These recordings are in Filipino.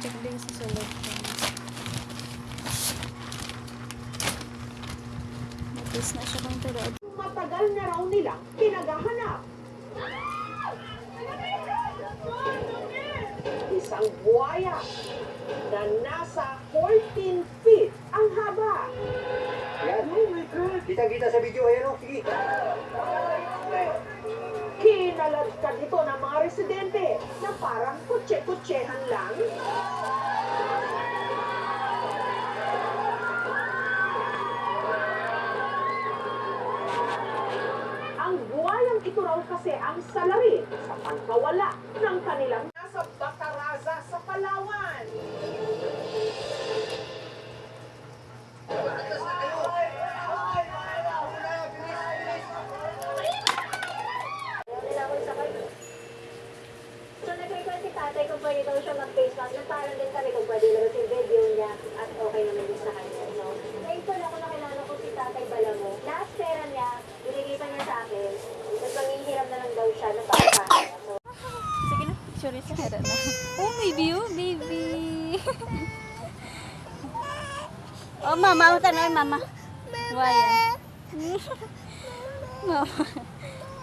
check din sa sulod ko. Notice na siya kung tulood. Matagal na raw nilang pinaghahanap. Isang buhaya na nasa 14 feet ang haba. Yan. Oh my God. Kita-kita sa video. Ayan o. Sige. Kinaladkad ito ng mga residente na parang kutse-kutsehan lang. Ang buwayang ito raw kasi ang salarin sa pagkawala ng kanilang nasa Bataraza sa Palawan. So, nag-request si tatay kung pwede daw siya mag-face mask. Nagparang din kami kung pwede naman yung video niya at okay naman din sa kanya. So, thankful ako na kilala ko si tatay Balamo. Last pera niya, binigay pa niya sa akin. Tapos panghihiram na lang daw siya na para sa akin. So, Sige na, picture sa hera na. Oh, baby, oh, baby. Oh, mama, ako tanong, mama. Why? Mama.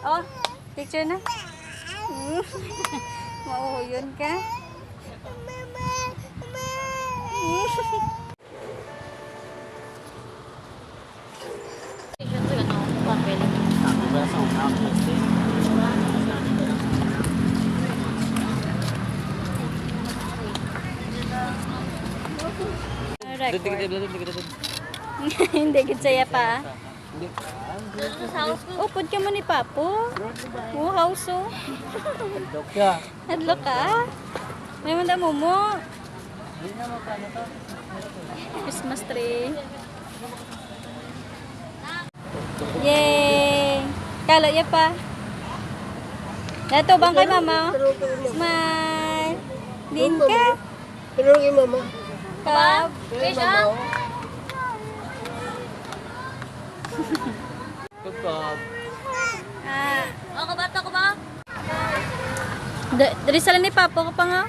Oh, picture na. Mauhuyon ka. Hindi, ginsaya pa. Upod ka mo ni Papo. Oh, house oh. Hadlok ka? May manda mo mo. Christmas tree. Yay! Kala ya pa. Dato bang kay mama? Smile. Din ka? Pero kay mama. Kap. Fish up! Ah. O, kabata ko ba? Dari sala ni Papo ka pa nga.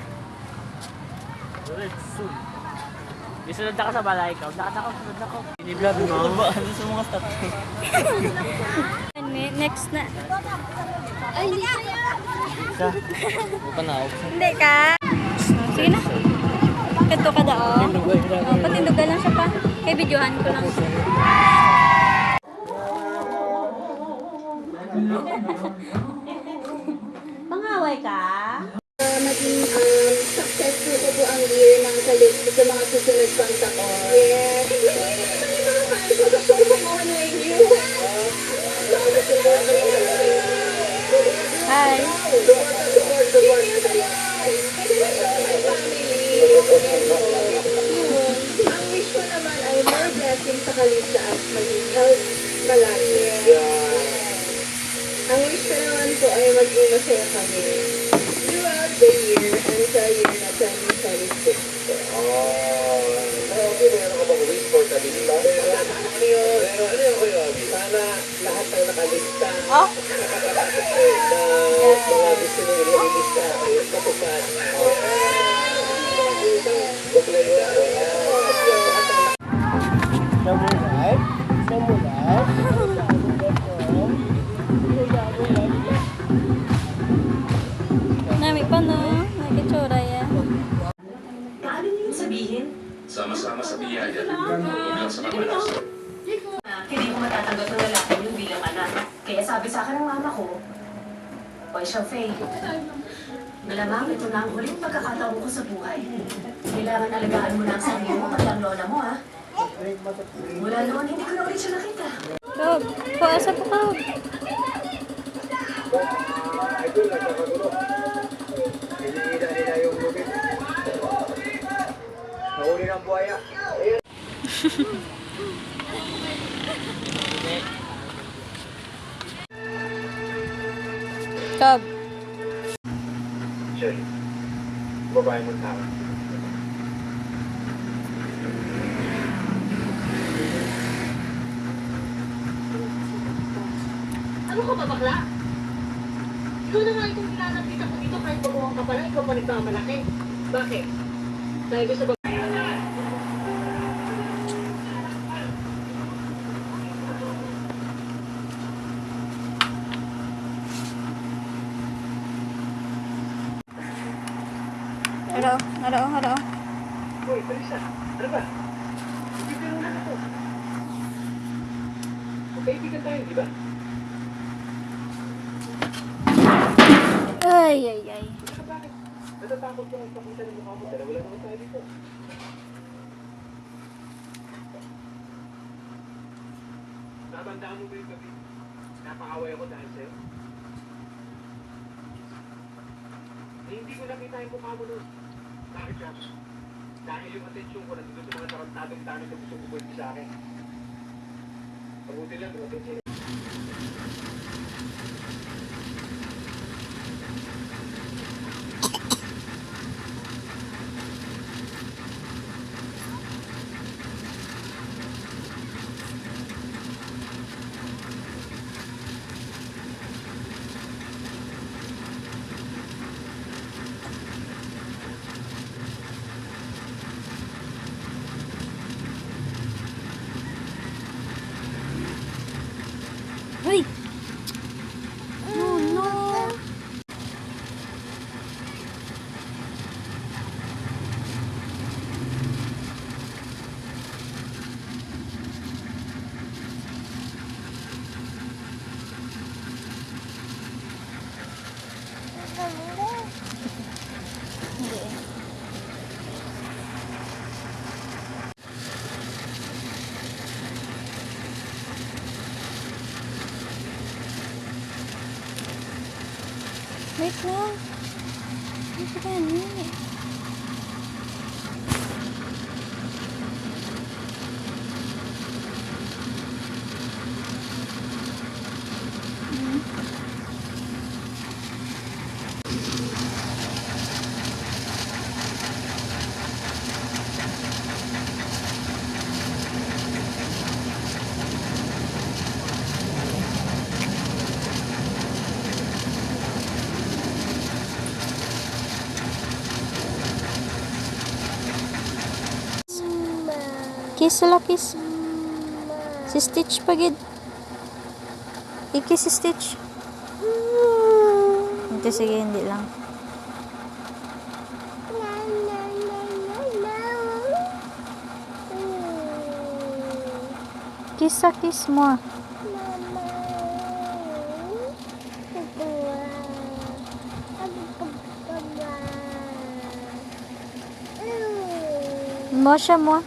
Isunod na ka sa balay ka. Sunod na ko. Ini-vlog mo. Ano sa mga staff? Next na. Ay, hindi kaya! Isa. Panaw. Hindi ka. Sige na. Kato ka daw. Oh, patindugan lang siya pa. Kay videohan ko lang. Pangaway ka? Maging successful ko po ang year ng kalit sa mga susunod pang taon. Yes. Hindi mga fans ko gusto ko honoring you. Hi. Ang wish ko naman ay more blessings sa Kalista at maging health palagi. Ang wish ko naman po ay maging masaya kami throughout the year and sa year na 2026. Okay, meron ka bang wish for Kalista? Ano yun? Sana lahat ng nakalista Oh. na mga gusto nyo i-release ay matupad. Nami pa no. Nagitsura ya. Paano niyo sabihin? Sama-sama sa biyaya. Huwag lang sa pamalas. Hindi ko matatanggap ng lalaki niyo bilang anak. Kaya sabi sa akin ng mama ko, Hoy, Shafay, malamang ito na ang huling pagkakataon ko sa buhay. Kailangan alagaan mo na ang sarili mo pati ang lola mo, ha? Mula noon, hindi ko na ulit siya nakita. Kab, paasa po ka. Idol, nagkakagulo. Hinihila nila yung lubid. Nahuli ng buhaya. Ayan. Kab. Sherry, babae mo tao. Ano ka ba, bakla? Ikaw na nga itong pinanapitan ko dito kahit baguhan ka pala, ikaw pa nagmamalaki. Bakit? Dahil gusto ba? Hello. Uy, Teresa, ano ba? Bibiro lang ako. Magkaibigan tayo, di ba? Ay. Saka bakit? Natatakot kang ipakita ng mukha mo dahil wala naman tayo dito. Nabandaan mo ba yung gabi? Napakaway ako dahil sa'yo. Eh, hindi ko nakita yung mukha mo nun. Bakit ka? Dahil yung atensyon ko nandito sa mga tarantadong dami na gusto bumulti sa akin. Mabuti lang, dumating sila. Uy! No. Wait lang. Ano ba yan? Kiss sila, kiss. Si Stitch pagid. I-kiss si Stitch. Hindi, sige, hindi lang. Kiss sa kiss mo. Mo siya mo.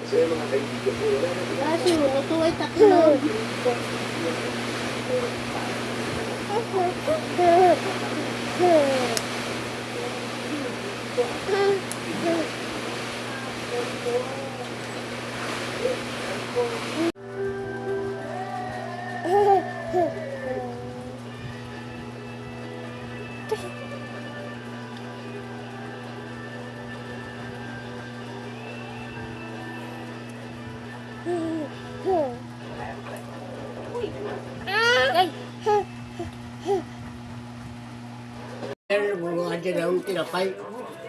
Kasi yung mga kaibigan ko, wala na.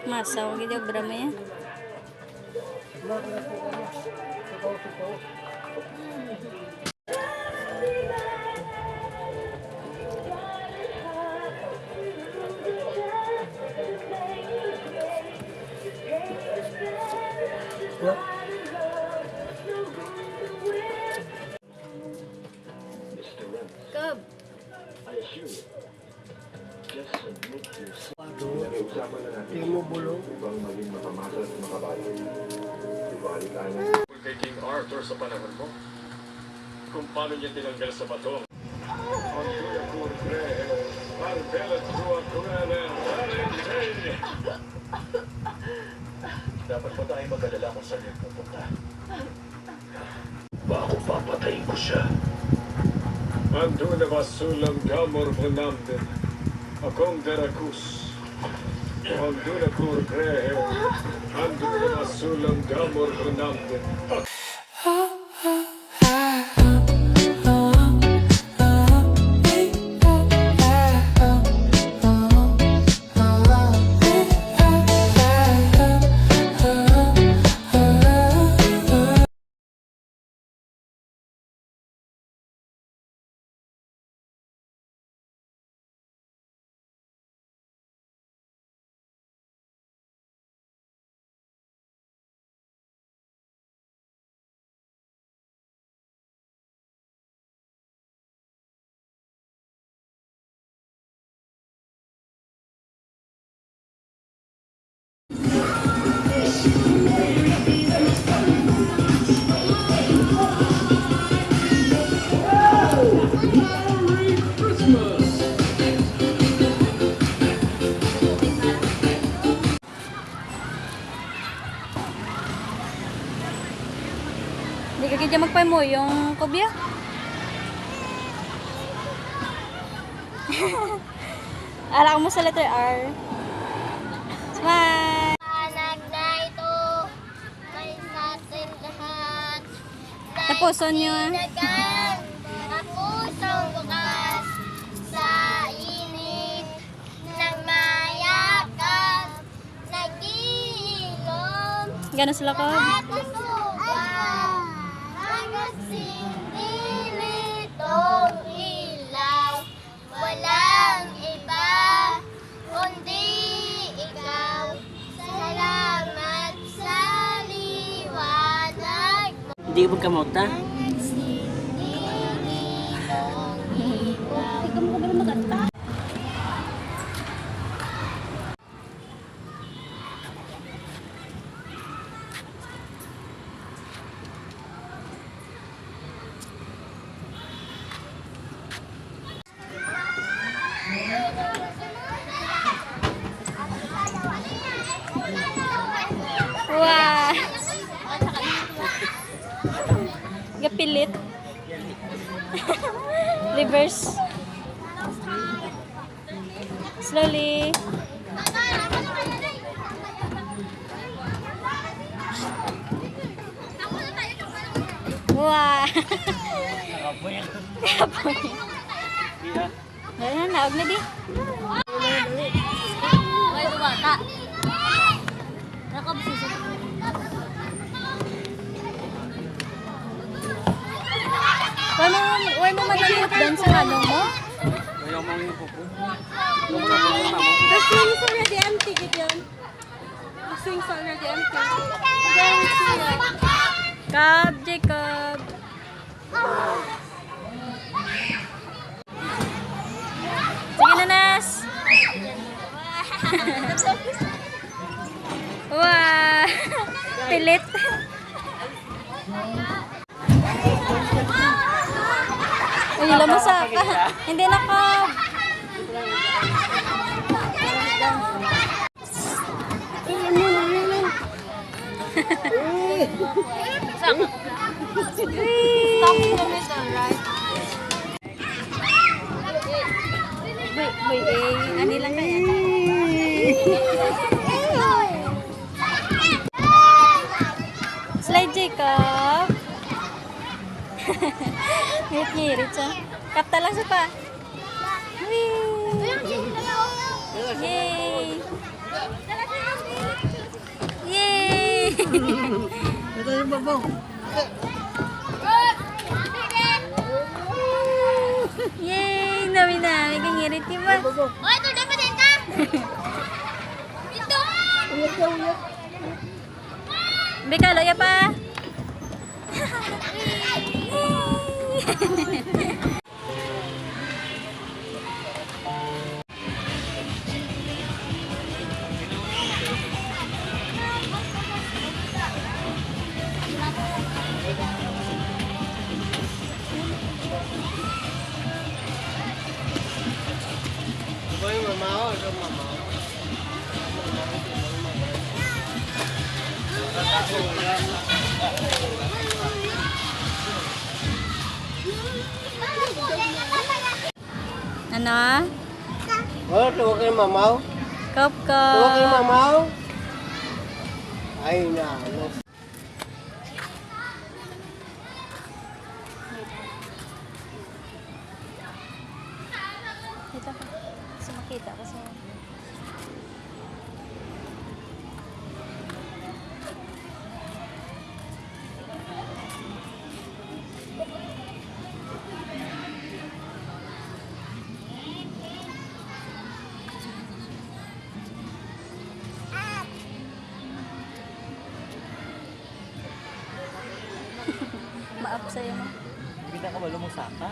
Masa, huwag ito brama yan. Kab. Upang maging makamasa at makabayo. Ibalik tayo. Kay King Arthur sa panahon mo, kung paano niya tinanggal sa bato. Dapat pa tayo mag-alala kung saan yung pupunta. Bako papatayin ko siya. Andun na basulang gamor mo namin. akong Veracruz. Andun ako rehe, andun na masulang damor Ronaldo. Hindi ka kaya magpay mo yung kobya. Ala mo sa letter R. Smile! Anak na ito, may natin lahat. Tapuson nyo ah. Dagan, ako sa wakas, sa init ng mayakas, nag-iilom. Gano'n sila ko? At nasukan, hanggang sinilitong ilaw. Walang iba, kundi ikaw. Salamat sa liwanag mo. Hindi ko magkamuta. Wow! Gapilit. Reverse. Slowly. Wow! Kapoy. Ayan, naog na di. Ay, bumata. Nakabusisi. Why mo madaliot doon sa ano mo? Ayaw mo yung pupo. The swing's already empty, Gideon. The swing's already empty. Jacob, Jacob. Sige na, Nas. Wow. Pilit. Uy, lamasa ka. Hindi na ka. Stop in the middle, right? Wait, ano lang kaya? Slide, Jacob. Ngirit-ngirit siya. Kapta lang siya pa. Whee! Yay! Yay! Yay! Nami-nami kang ngirit, diba? Oh, ito, dapat din ka! Ito! Beka, loya pa. Ano? Oh, tuwa kayo mamaw? Kap Tuwa kayo kap. mamaw? Ay na, ano. Dito ka. Kasi makita kasi. Ma-up sa'yo mo. Kita ka ba lumusaka?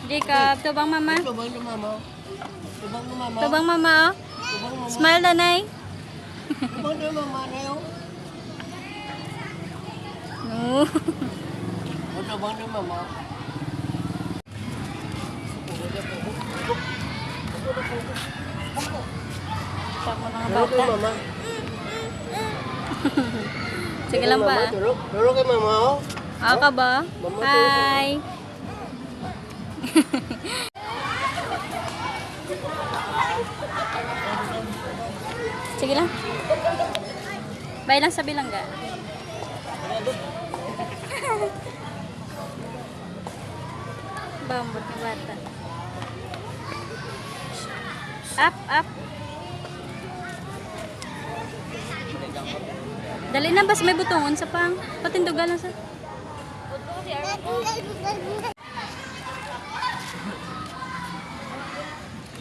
Jacob, tubang mama. Tubang na mamaw. Tubang na mamaw. Tubang mama, oh. Tubang mama. Smile, nanay. Tubang na mama na yun. No. Oh, tubang na mamaw. Shock mo mga Turo kayo bata. mama. Sige lang ba? Turo kayo mamaw. Ako ka ba? Mama, Hi. Sige lang. Bye lang sa bilangga. Bambot ng bata. Up, up. Dali na, bas may butongon sa pang. Patindugan lang sa...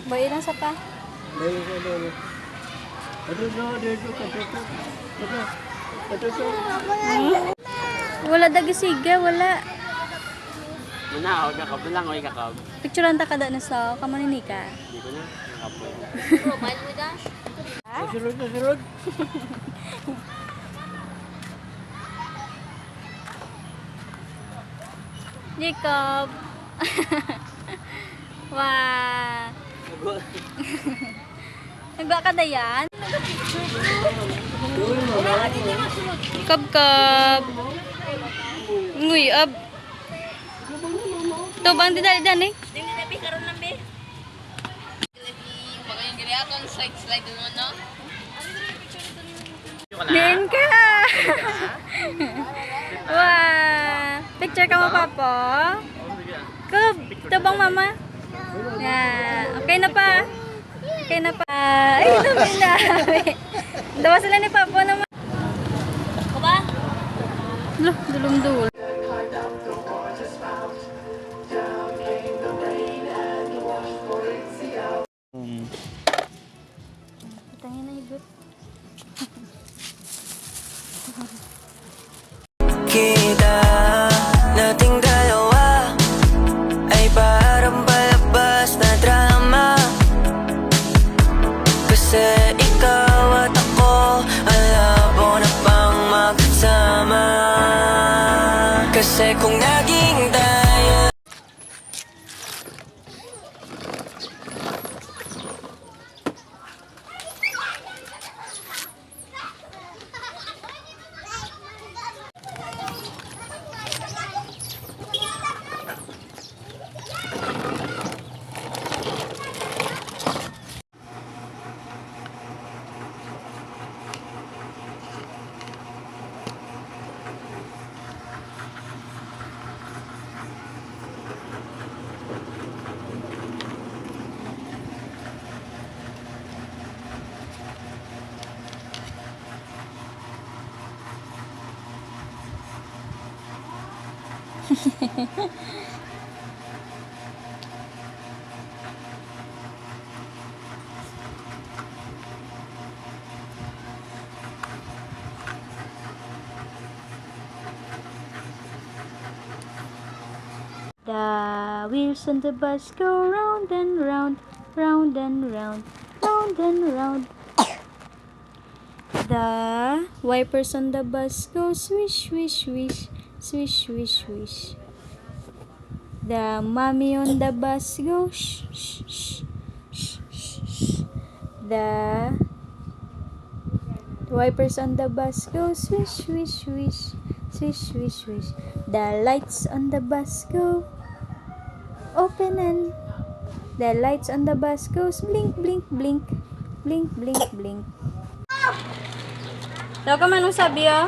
Bayi lang sa pa. Bayo ka doon. Ito. Wala dagisiga, wala. Muna, huwag kakab na lang, huwag kakab. Picturean ta kada na sa kamaninika. Hindi ko na, kakab. Susunod. Jacob. Wah. Nagwa ka na yan? Kab-kab. Nguy, ab. Ito bang dinalidan eh? Din ka! Wah! Picture ka mo, Papa? Kub! Ito bang mama? Yan. Okay na pa? Okay na pa? Ay, dami na. Dawa sila ni Papa naman. Ako ba? Dulong-dul. Tangin na higot. Kita nating dalawa ay parang palabas na drama. Kasi ikaw at ako ang labo na pang magkasama. Kasi kung naging tayo The wheels on the bus go round and round, round and round, round and round. The wipers on the bus go swish, swish, swish, swish, swish, swish. The mommy on the bus go shh, shh, shh, shh, shh, shh. The Wipers on the bus go swish, swish, swish. Swish, swish, swish. The lights on the bus go open and the lights on the bus goes blink, blink, blink. Blink, blink, blink. Daw ka manong sabi, oh?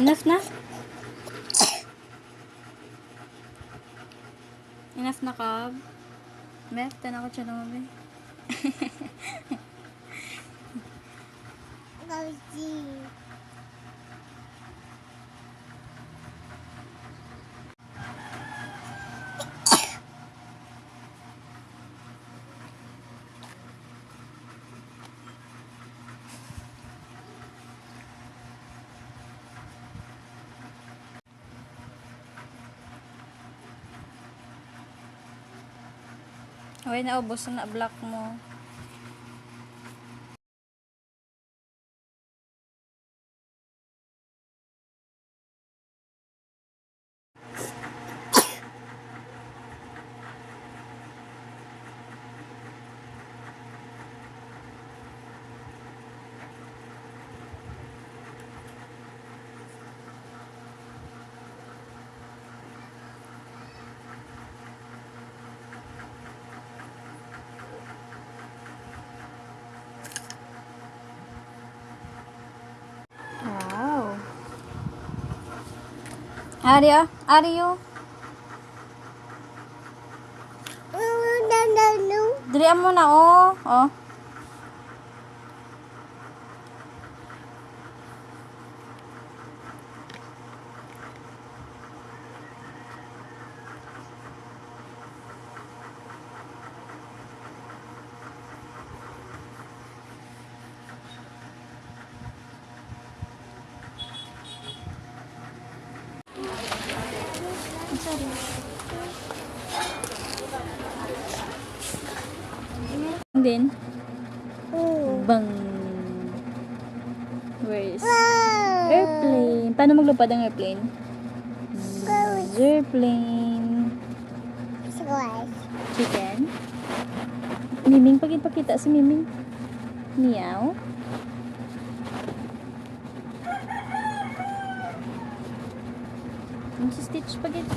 Enough na? Enough na, Cob? Beth, tanong ko siya naman, Beth. Okay, naubos na block mo. Arya, Aryo. Dilihan mo na, oh. Oh. Then, bang. Where is airplane? Paano maglupad ang airplane? Airplane. Chicken. Miming, pagkita si Miming. Meow. Ano si Stitch? Pagkita.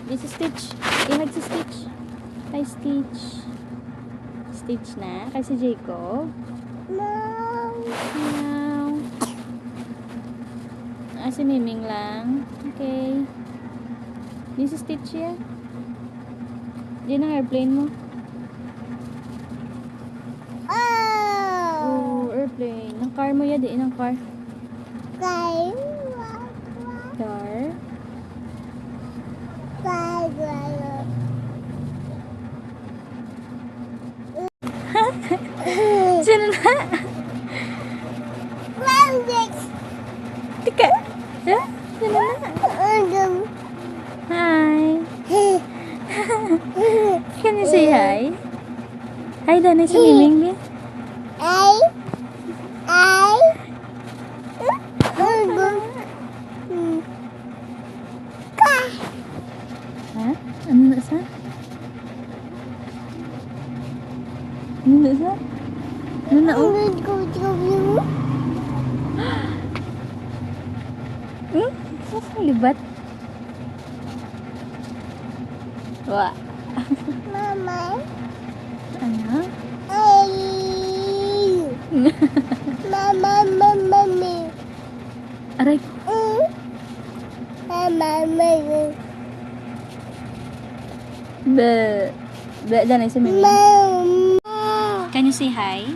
This is Stitch. Ihag si Stitch. Hi, Stitch. Stitch na. Kay si Jacob. Meow. Meow. Ah, si Miming lang. Okay. This is Stitch ya. Diyan ang airplane mo. Oh, airplane. Ang car mo ya. Diyan ang car. Car. Sino na? Tika. Ha? Sino na? Hi. Can you say hi? Hi, Danay sa Miming. Hi. Ha? Ano na sa? Ano na sa? Ano na, oh? Ubat? Wa. Mama. Ano? Mama. Aray. Mama. Be. Be, danay sa mimi. Can you say hi?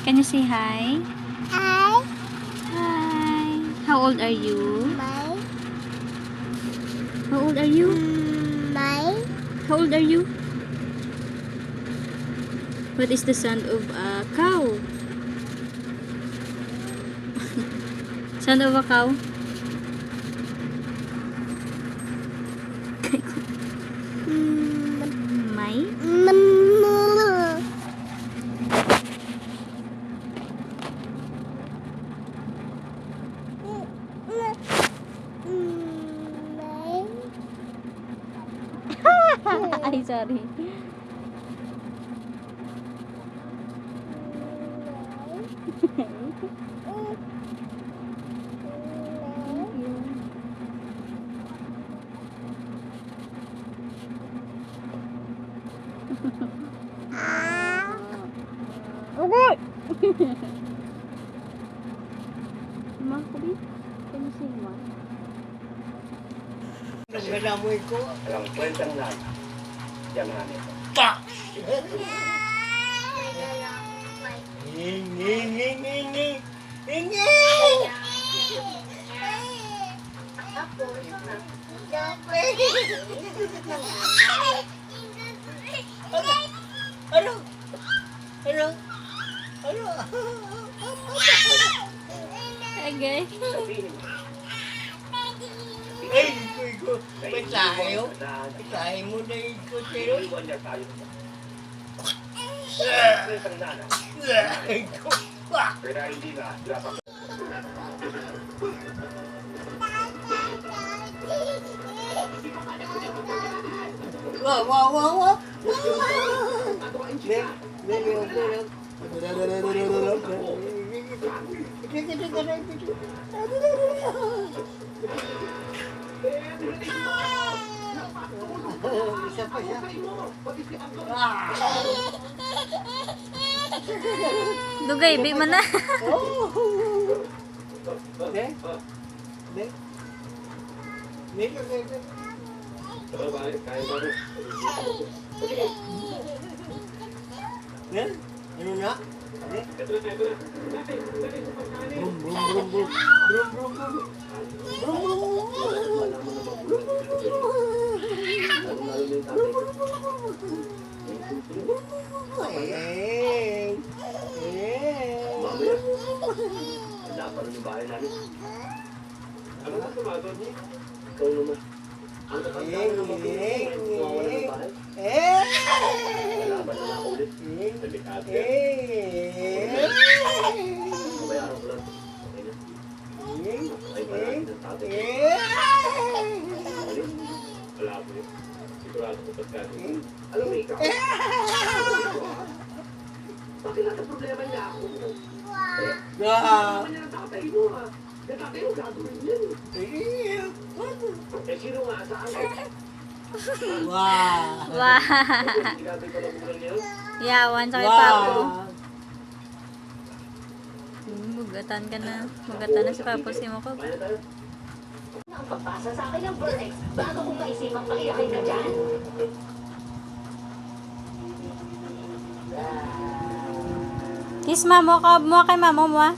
Can you say hi? Hi. How old are you? How old are you? How old are you? What is the sound of a cow? Sound of a cow? May? Ay, sorry. Okay. Ma, Kobe, can you sing, Ma? Nagdadamoy ko. Alam, kwentang lang. Yan nga nito. Okay. Ay, ko. May tayo. Tayo mo na ikot sa'yo. Iwan niya tayo. Kwentang nanay. Pero hindi na. Dapat Wow. Dugay, bi man na. Ano na? wala pa rin yung bahay namin. Ano ba tumatod niya? Ikaw naman. Ang kakasama naman ko mawawala ng bahay. Nalaban na ako ulit. Delikado yan. Mabayaran ko lang. Okay na. Ay, marami ng tatay. Wala po yun. Sigurado ko pagkano. Alam mo ikaw. Bakit lahat ang problema niya ako? Naman niya ng tatay mo ha. Yung tatay mo gagawin yan. Eh sino nga saan? Wow. Wow. Ginagay ko na bulan niya. Yawan sa kay Papo. Mugatan ka na. Mugatan na si Papo si mo ko. Bayan na tayo. Ang pagpasa sa akin ng Vertex, bago kong kaisipang pakiyakin ka dyan. Kiss mamo ka. Mua kay mamo mo ah.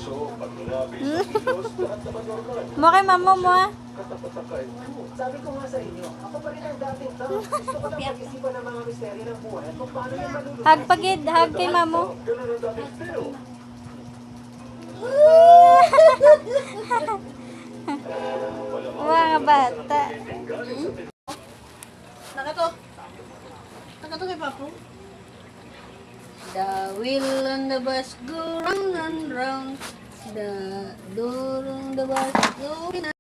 So, pag nalabi sa kilos, lahat naman normal. Mua kay mamo mo ah. Katapatakay. Sabi ko nga sa inyo, ako pa rin ang dating tao. Gusto ko lang pag-isipan ng mga misteryo ng buhay at kung paano yung malulunod. Hag pagid. Hag kay mamo. Ganun ang dating Theo. Mga bata. Nakato kay Papo. The wheel on the bus go round and round. The door on the bus go in